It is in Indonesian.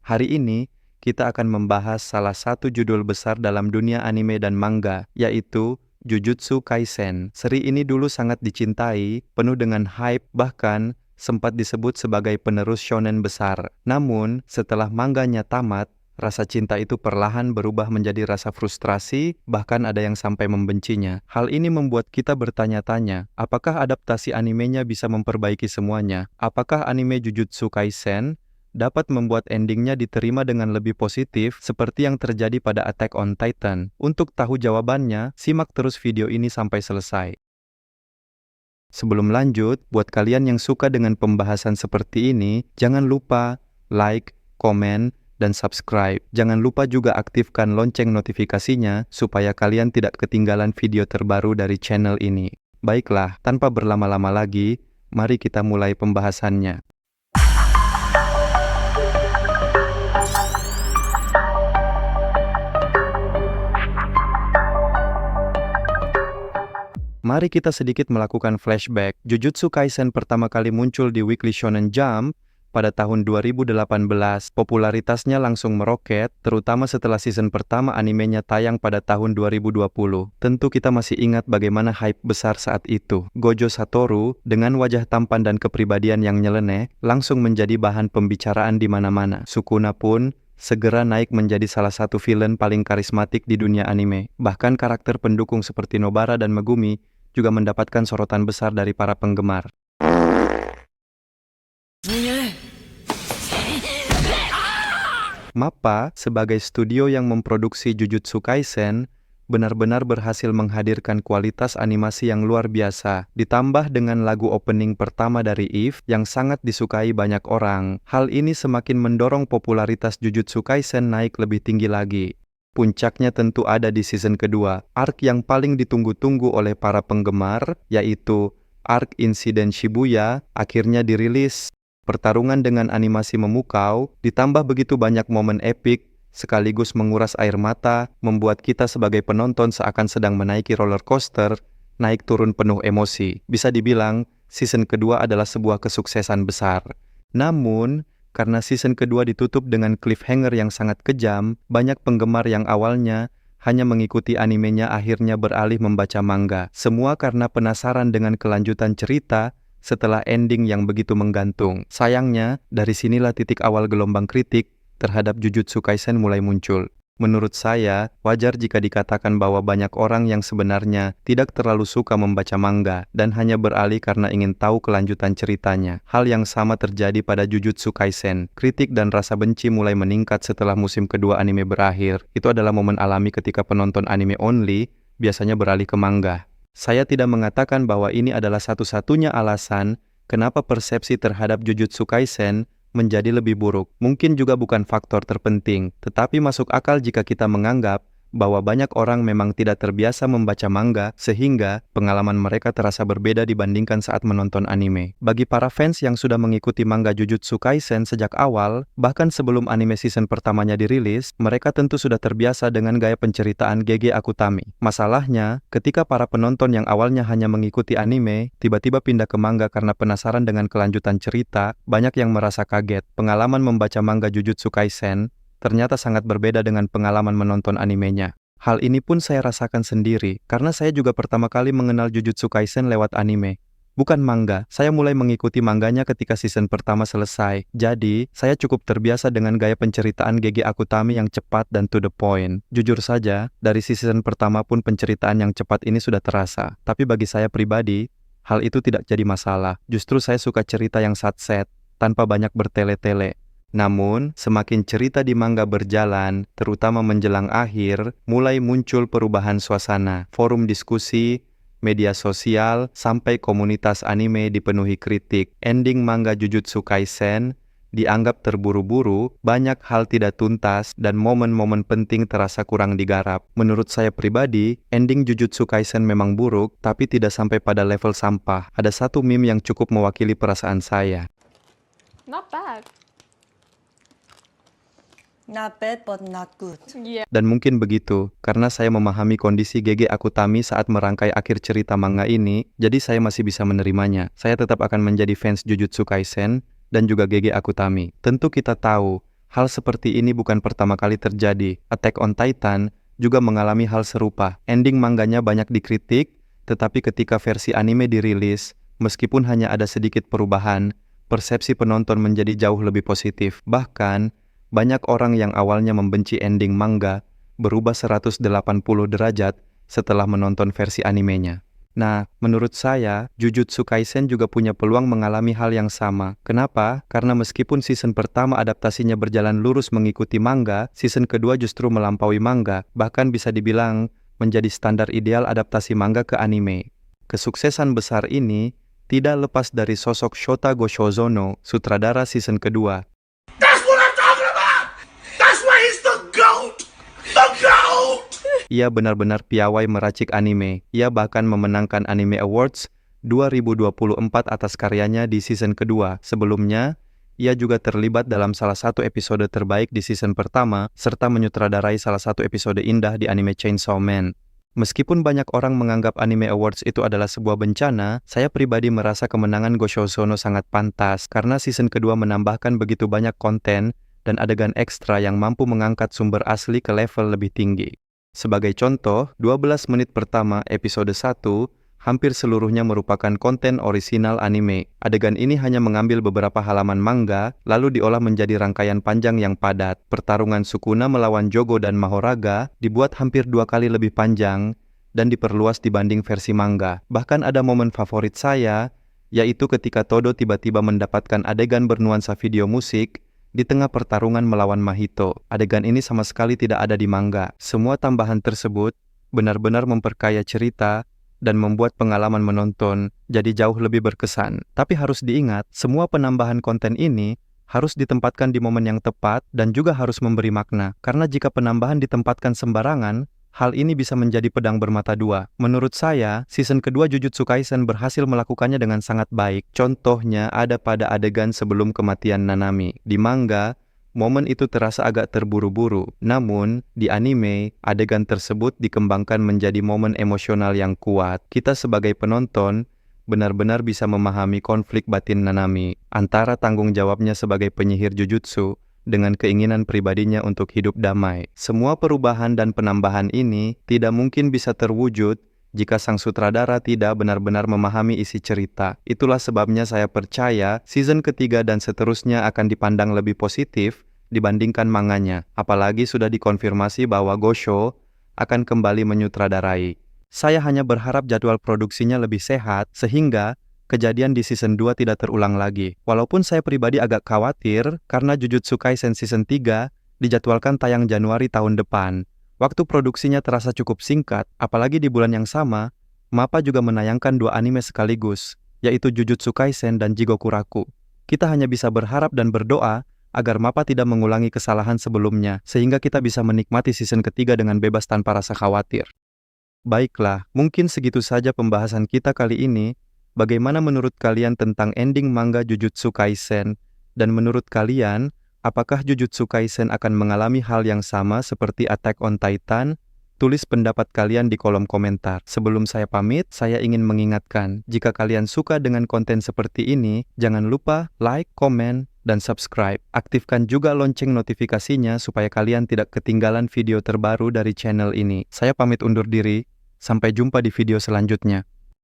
Hari ini, kita akan membahas salah satu judul besar dalam dunia anime dan manga, yaitu Jujutsu Kaisen. Seri ini dulu sangat dicintai, penuh dengan hype, bahkan sempat disebut sebagai penerus shonen besar. Namun, setelah manganya tamat, rasa cinta itu perlahan berubah menjadi rasa frustrasi, bahkan ada yang sampai membencinya. Hal ini membuat kita bertanya-tanya, apakah adaptasi animenya bisa memperbaiki semuanya? Apakah anime Jujutsu Kaisen dapat membuat endingnya diterima dengan lebih positif seperti yang terjadi pada Attack on Titan? Untuk tahu jawabannya, simak terus video ini sampai selesai. Sebelum lanjut, buat kalian yang suka dengan pembahasan seperti ini, jangan lupa like, komen, dan subscribe. Jangan lupa juga aktifkan lonceng notifikasinya supaya kalian tidak ketinggalan video terbaru dari channel ini. Baiklah, tanpa berlama-lama lagi, mari kita mulai pembahasannya. Mari kita sedikit melakukan flashback. Jujutsu Kaisen pertama kali muncul di Weekly Shonen Jump pada tahun 2018. Popularitasnya langsung meroket, terutama setelah season pertama animenya tayang pada tahun 2020. Tentu kita masih ingat bagaimana hype besar saat itu. Gojo Satoru, dengan wajah tampan dan kepribadian yang nyeleneh, langsung menjadi bahan pembicaraan di mana-mana. Sukuna pun segera naik menjadi salah satu villain paling karismatik di dunia anime. Bahkan karakter pendukung seperti Nobara dan Megumi juga mendapatkan sorotan besar dari para penggemar. MAPPA, sebagai studio yang memproduksi Jujutsu Kaisen, benar-benar berhasil menghadirkan kualitas animasi yang luar biasa. Ditambah dengan lagu opening pertama dari Eve yang sangat disukai banyak orang. Hal ini semakin mendorong popularitas Jujutsu Kaisen naik lebih tinggi lagi. Puncaknya tentu ada di season kedua, arc yang paling ditunggu-tunggu oleh para penggemar, yaitu arc Insiden Shibuya, akhirnya dirilis. Pertarungan dengan animasi memukau, ditambah begitu banyak momen epik, sekaligus menguras air mata, membuat kita sebagai penonton seakan sedang menaiki roller coaster, naik turun penuh emosi. Bisa dibilang, season kedua adalah sebuah kesuksesan besar. Namun, karena season kedua ditutup dengan cliffhanger yang sangat kejam, banyak penggemar yang awalnya hanya mengikuti animenya akhirnya beralih membaca manga. Semua karena penasaran dengan kelanjutan cerita setelah ending yang begitu menggantung. Sayangnya, dari sinilah titik awal gelombang kritik terhadap Jujutsu Kaisen mulai muncul. Menurut saya, wajar jika dikatakan bahwa banyak orang yang sebenarnya tidak terlalu suka membaca manga dan hanya beralih karena ingin tahu kelanjutan ceritanya. Hal yang sama terjadi pada Jujutsu Kaisen. Kritik dan rasa benci mulai meningkat setelah musim kedua anime berakhir. Itu adalah momen alami ketika penonton anime only biasanya beralih ke manga. Saya tidak mengatakan bahwa ini adalah satu-satunya alasan kenapa persepsi terhadap Jujutsu Kaisen menjadi lebih buruk. Mungkin juga bukan faktor terpenting, tetapi masuk akal jika kita menganggap bahwa banyak orang memang tidak terbiasa membaca manga, sehingga pengalaman mereka terasa berbeda dibandingkan saat menonton anime. Bagi para fans yang sudah mengikuti manga Jujutsu Kaisen sejak awal, bahkan sebelum anime season pertamanya dirilis, mereka tentu sudah terbiasa dengan gaya penceritaan GG Akutami. Masalahnya, ketika para penonton yang awalnya hanya mengikuti anime, tiba-tiba pindah ke manga karena penasaran dengan kelanjutan cerita, banyak yang merasa kaget. Pengalaman membaca manga Jujutsu Kaisen ternyata sangat berbeda dengan pengalaman menonton animenya. Hal ini pun saya rasakan sendiri, karena saya juga pertama kali mengenal Jujutsu Kaisen lewat anime. Bukan manga, saya mulai mengikuti manganya ketika season pertama selesai. Jadi, saya cukup terbiasa dengan gaya penceritaan GG Akutami yang cepat dan to the point. Jujur saja, dari season pertama pun penceritaan yang cepat ini sudah terasa. Tapi bagi saya pribadi, hal itu tidak jadi masalah. Justru saya suka cerita yang satset, tanpa banyak bertele-tele. Namun, semakin cerita di manga berjalan, terutama menjelang akhir, mulai muncul perubahan suasana. Forum diskusi, media sosial, sampai komunitas anime dipenuhi kritik. Ending manga Jujutsu Kaisen dianggap terburu-buru, banyak hal tidak tuntas, dan momen-momen penting terasa kurang digarap. Menurut saya pribadi, ending Jujutsu Kaisen memang buruk, tapi tidak sampai pada level sampah. Ada satu meme yang cukup mewakili perasaan saya. Not bad. Not bad, but not good. Yeah. Dan mungkin begitu, karena saya memahami kondisi GG Akutami saat merangkai akhir cerita manga ini, jadi saya masih bisa menerimanya. Saya tetap akan menjadi fans Jujutsu Kaisen, dan juga GG Akutami. Tentu kita tahu Hal seperti ini bukan pertama kali terjadi. Attack on Titan juga mengalami hal serupa. Ending manganya banyak dikritik, tetapi ketika versi anime dirilis, meskipun hanya ada sedikit perubahan, persepsi penonton menjadi jauh lebih positif. Bahkan, banyak orang yang awalnya membenci ending manga berubah 180 derajat setelah menonton versi animenya. Nah, menurut saya, Jujutsu Kaisen juga punya peluang mengalami hal yang sama. Kenapa? Karena meskipun season pertama adaptasinya berjalan lurus mengikuti manga, season kedua justru melampaui manga, bahkan bisa dibilang menjadi standar ideal adaptasi manga ke anime. Kesuksesan besar ini tidak lepas dari sosok Shota Goshozono, sutradara season kedua. That's what I'm talking about! That's why he's the GOAT! The GOAT! Ia benar-benar piawai meracik anime. Ia bahkan memenangkan Anime Awards 2024 atas karyanya di season kedua. Sebelumnya, ia juga terlibat dalam salah satu episode terbaik di season pertama, serta menyutradarai salah satu episode indah di anime Chainsaw Man. Meskipun banyak orang menganggap Anime Awards itu adalah sebuah bencana, saya pribadi merasa kemenangan Goshozono sangat pantas karena season kedua menambahkan begitu banyak konten dan adegan ekstra yang mampu mengangkat sumber asli ke level lebih tinggi. Sebagai contoh, 12 menit pertama episode 1 hampir seluruhnya merupakan konten orisinal anime. Adegan ini hanya mengambil beberapa halaman manga, lalu diolah menjadi rangkaian panjang yang padat. Pertarungan Sukuna melawan Jogo dan Mahoraga dibuat hampir 2 kali lebih panjang dan diperluas dibanding versi manga. Bahkan ada momen favorit saya, yaitu ketika Todo tiba-tiba mendapatkan adegan bernuansa video musik di tengah pertarungan melawan Mahito. Adegan ini sama sekali tidak ada di manga. Semua tambahan tersebut benar-benar memperkaya cerita dan membuat pengalaman menonton jadi jauh lebih berkesan. Tapi harus diingat, semua penambahan konten ini harus ditempatkan di momen yang tepat dan juga harus memberi makna. Karena jika penambahan ditempatkan sembarangan, hal ini bisa menjadi pedang bermata dua. Menurut saya, season kedua Jujutsu Kaisen berhasil melakukannya dengan sangat baik. Contohnya ada pada adegan sebelum kematian Nanami. Di manga, momen itu terasa agak terburu-buru. Namun, di anime, adegan tersebut dikembangkan menjadi momen emosional yang kuat. Kita sebagai penonton benar-benar bisa memahami konflik batin Nanami antara tanggung jawabnya sebagai penyihir Jujutsu dengan keinginan pribadinya untuk hidup damai. Semua perubahan dan penambahan ini tidak mungkin bisa terwujud jika sang sutradara tidak benar-benar memahami isi cerita. Itulah sebabnya saya percaya season ketiga dan seterusnya akan dipandang lebih positif dibandingkan manganya. Apalagi sudah dikonfirmasi bahwa Gosho akan kembali menyutradarai. Saya hanya berharap jadwal produksinya lebih sehat sehingga kejadian di season 2 tidak terulang lagi. Walaupun saya pribadi agak khawatir karena Jujutsu Kaisen season 3 dijadwalkan tayang Januari tahun depan. Waktu produksinya terasa cukup singkat, apalagi di bulan yang sama, MAPPA juga menayangkan 2 anime sekaligus, yaitu Jujutsu Kaisen dan Jigokuraku. Kita hanya bisa berharap dan berdoa agar MAPPA tidak mengulangi kesalahan sebelumnya, sehingga kita bisa menikmati season ketiga dengan bebas tanpa rasa khawatir. Baiklah, mungkin segitu saja pembahasan kita kali ini. Bagaimana menurut kalian tentang ending manga Jujutsu Kaisen? Dan menurut kalian, apakah Jujutsu Kaisen akan mengalami hal yang sama seperti Attack on Titan? Tulis pendapat kalian di kolom komentar. Sebelum saya pamit, saya ingin mengingatkan, jika kalian suka dengan konten seperti ini, jangan lupa like, komen, dan subscribe. Aktifkan juga lonceng notifikasinya supaya kalian tidak ketinggalan video terbaru dari channel ini. Saya pamit undur diri, sampai jumpa di video selanjutnya.